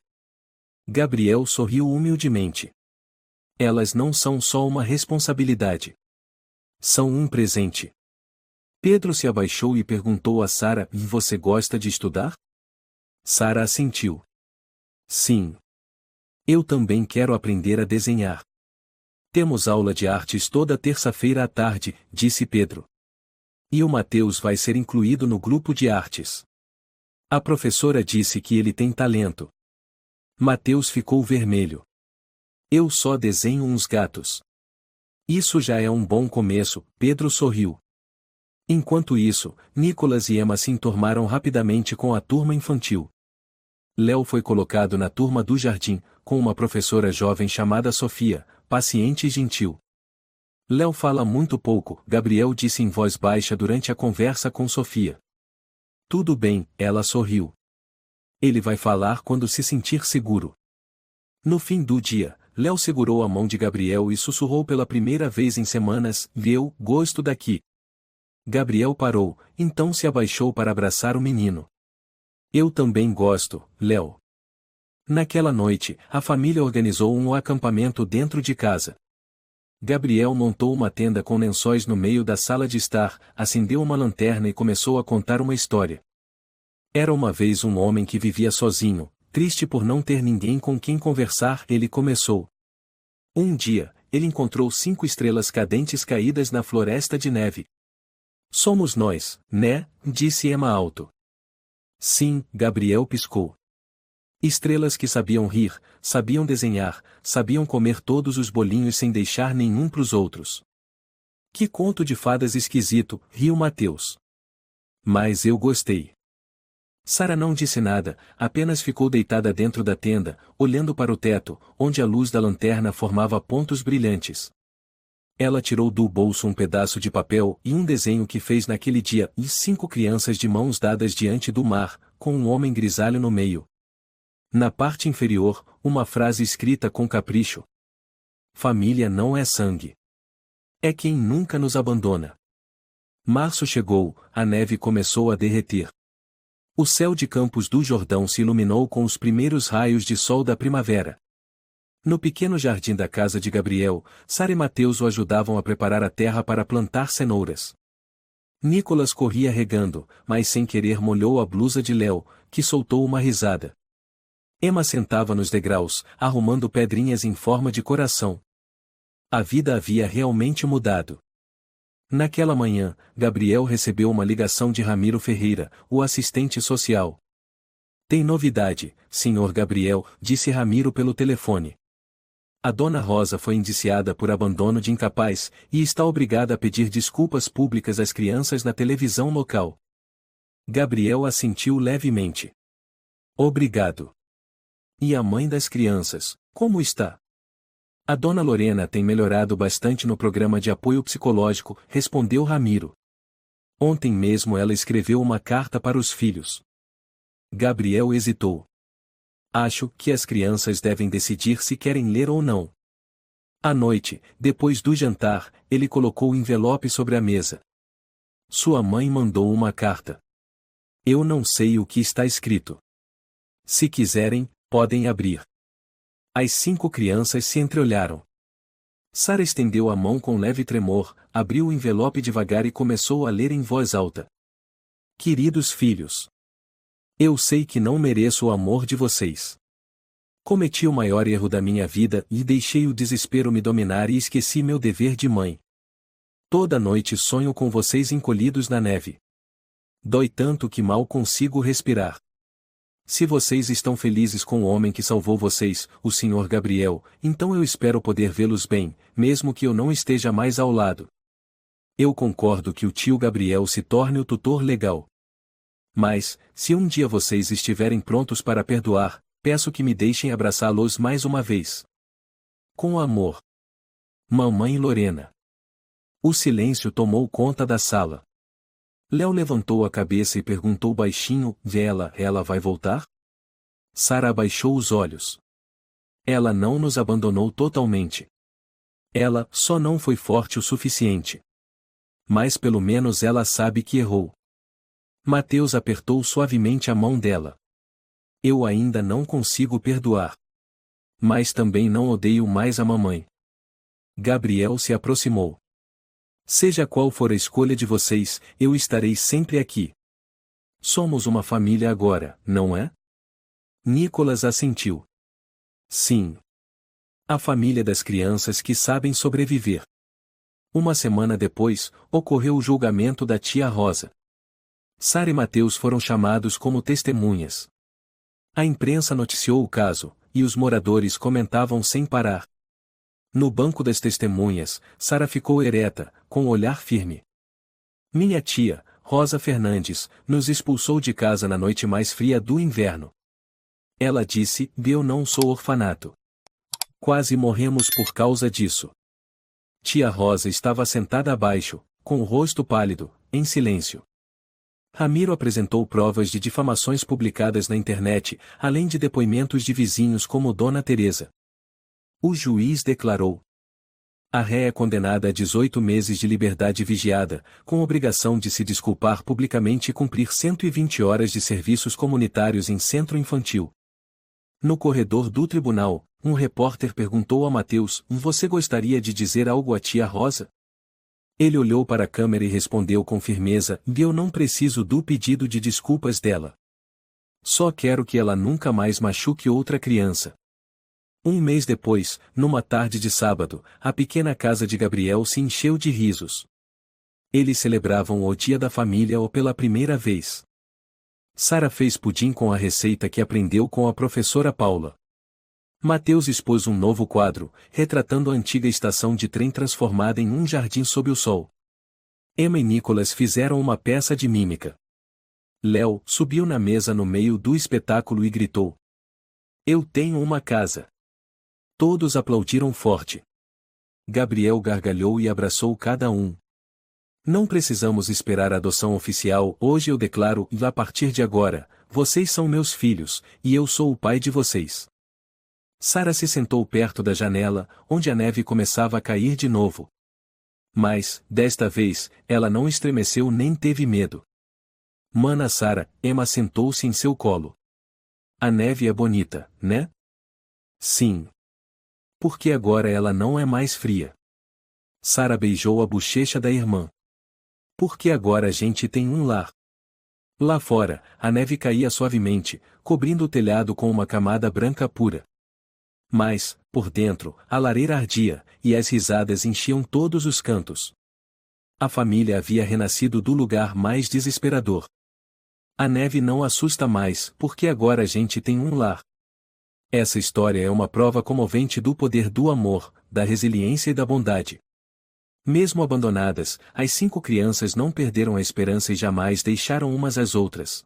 Gabriel sorriu humildemente. Elas não são só uma responsabilidade. São um presente. Pedro se abaixou e perguntou a Sara: você gosta de estudar? Sara assentiu. Sim. Eu também quero aprender a desenhar. Temos aula de artes toda terça-feira à tarde, disse Pedro. E o Mateus vai ser incluído no grupo de artes. A professora disse que ele tem talento. Mateus ficou vermelho. Eu só desenho uns gatos. Isso já é um bom começo, Pedro sorriu. Enquanto isso, Nicholas e Emma se enturmaram rapidamente com a turma infantil. Léo foi colocado na turma do jardim, com uma professora jovem chamada Sofia, paciente e gentil. Léo fala muito pouco, Gabriel disse em voz baixa durante a conversa com Sofia. Tudo bem, ela sorriu. Ele vai falar quando se sentir seguro. No fim do dia, Léo segurou a mão de Gabriel e sussurrou pela primeira vez em semanas: eu gosto daqui. Gabriel parou, então se abaixou para abraçar o menino. Eu também gosto, Léo. Naquela noite, a família organizou um acampamento dentro de casa. Gabriel montou uma tenda com lençóis no meio da sala de estar, acendeu uma lanterna e começou a contar uma história. Era uma vez um homem que vivia sozinho. Triste por não ter ninguém com quem conversar, ele começou. Um dia, ele encontrou 5 estrelas cadentes caídas na floresta de neve. Somos nós, né? Disse Emma alto. Sim, Gabriel piscou. Estrelas que sabiam rir, sabiam desenhar, sabiam comer todos os bolinhos sem deixar nenhum pros outros. Que conto de fadas esquisito, riu Mateus. Mas eu gostei. Sara não disse nada, apenas ficou deitada dentro da tenda, olhando para o teto, onde a luz da lanterna formava pontos brilhantes. Ela tirou do bolso um pedaço de papel e um desenho que fez naquele dia, e 5 crianças de mãos dadas diante do mar, com um homem grisalho no meio. Na parte inferior, uma frase escrita com capricho. Família não é sangue. É quem nunca nos abandona. Março chegou, a neve começou a derreter. O céu de Campos do Jordão se iluminou com os primeiros raios de sol da primavera. No pequeno jardim da casa de Gabriel, Sara e Mateus o ajudavam a preparar a terra para plantar cenouras. Nicholas corria regando, mas sem querer molhou a blusa de Léo, que soltou uma risada. Emma sentava nos degraus, arrumando pedrinhas em forma de coração. A vida havia realmente mudado. Naquela manhã, Gabriel recebeu uma ligação de Ramiro Ferreira, o assistente social. Tem novidade, Sr. Gabriel, disse Ramiro pelo telefone. A dona Rosa foi indiciada por abandono de incapaz, e está obrigada a pedir desculpas públicas às crianças na televisão local. Gabriel assentiu levemente. Obrigado. E a mãe das crianças, como está? A dona Lorena tem melhorado bastante no programa de apoio psicológico, respondeu Ramiro. Ontem mesmo ela escreveu uma carta para os filhos. Gabriel hesitou. Acho que as crianças devem decidir se querem ler ou não. À noite, depois do jantar, ele colocou o envelope sobre a mesa. Sua mãe mandou uma carta. Eu não sei o que está escrito. Se quiserem, podem abrir. As 5 crianças se entreolharam. Sara estendeu a mão com leve tremor, abriu o envelope devagar e começou a ler em voz alta. Queridos filhos. Eu sei que não mereço o amor de vocês. Cometi o maior erro da minha vida e deixei o desespero me dominar e esqueci meu dever de mãe. Toda noite sonho com vocês encolhidos na neve. Dói tanto que mal consigo respirar. Se vocês estão felizes com o homem que salvou vocês, o Sr. Gabriel, então eu espero poder vê-los bem, mesmo que eu não esteja mais ao lado. Eu concordo que o tio Gabriel se torne o tutor legal. Mas, se um dia vocês estiverem prontos para perdoar, peço que me deixem abraçá-los mais uma vez. Com amor. Mamãe Lorena. O silêncio tomou conta da sala. Léo levantou a cabeça e perguntou baixinho, ela vai voltar? Sara abaixou os olhos. Ela não nos abandonou totalmente. Ela só não foi forte o suficiente. Mas pelo menos ela sabe que errou. Mateus apertou suavemente a mão dela. Eu ainda não consigo perdoar. Mas também não odeio mais a mamãe. Gabriel se aproximou. Seja qual for a escolha de vocês, eu estarei sempre aqui. Somos uma família agora, não é? Nicholas assentiu. Sim. A família das crianças que sabem sobreviver. Uma semana depois, ocorreu o julgamento da tia Rosa. Sara e Mateus foram chamados como testemunhas. A imprensa noticiou o caso, e os moradores comentavam sem parar. No banco das testemunhas, Sara ficou ereta, com o olhar firme. Minha tia, Rosa Fernandes, nos expulsou de casa na noite mais fria do inverno. Ela disse, eu não sou orfanato. Quase morremos por causa disso. Tia Rosa estava sentada abaixo, com o rosto pálido, em silêncio. Ramiro apresentou provas de difamações publicadas na internet, além de depoimentos de vizinhos como Dona Teresa. O juiz declarou. A ré é condenada a 18 meses de liberdade vigiada, com obrigação de se desculpar publicamente e cumprir 120 horas de serviços comunitários em centro infantil. No corredor do tribunal, um repórter perguntou a Mateus, você gostaria de dizer algo à tia Rosa? Ele olhou para a câmera e respondeu com firmeza, eu não preciso do pedido de desculpas dela. Só quero que ela nunca mais machuque outra criança. Um mês depois, numa tarde de sábado, a pequena casa de Gabriel se encheu de risos. Eles celebravam o Dia da Família ou pela primeira vez. Sara fez pudim com a receita que aprendeu com a professora Paula. Mateus expôs um novo quadro, retratando a antiga estação de trem transformada em um jardim sob o sol. Emma e Nicholas fizeram uma peça de mímica. Léo subiu na mesa no meio do espetáculo e gritou. Eu tenho uma casa. Todos aplaudiram forte. Gabriel gargalhou e abraçou cada um. Não precisamos esperar a adoção oficial, hoje eu declaro, a partir de agora, vocês são meus filhos, e eu sou o pai de vocês. Sara se sentou perto da janela, onde a neve começava a cair de novo. Mas, desta vez, ela não estremeceu nem teve medo. Mana Sara, Emma sentou-se em seu colo. A neve é bonita, né? Sim. Porque agora ela não é mais fria. Sara beijou a bochecha da irmã. Porque agora a gente tem um lar. Lá fora, a neve caía suavemente, cobrindo o telhado com uma camada branca pura. Mas, por dentro, a lareira ardia, e as risadas enchiam todos os cantos. A família havia renascido do lugar mais desesperador. A neve não assusta mais, porque agora a gente tem um lar. Essa história é uma prova comovente do poder do amor, da resiliência e da bondade. Mesmo abandonadas, as 5 crianças não perderam a esperança e jamais deixaram umas às outras.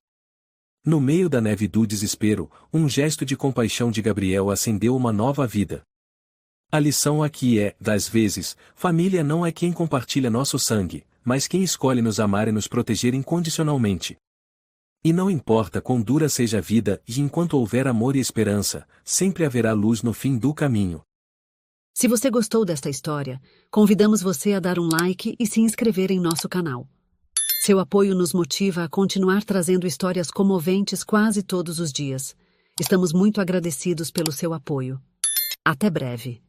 No meio da neve do desespero, um gesto de compaixão de Gabriel acendeu uma nova vida. A lição aqui é, das vezes, família não é quem compartilha nosso sangue, mas quem escolhe nos amar e nos proteger incondicionalmente. E não importa quão dura seja a vida, e enquanto houver amor e esperança, sempre haverá luz no fim do caminho. Se você gostou desta história, convidamos você a dar um like e se inscrever em nosso canal. Seu apoio nos motiva a continuar trazendo histórias comoventes quase todos os dias. Estamos muito agradecidos pelo seu apoio. Até breve.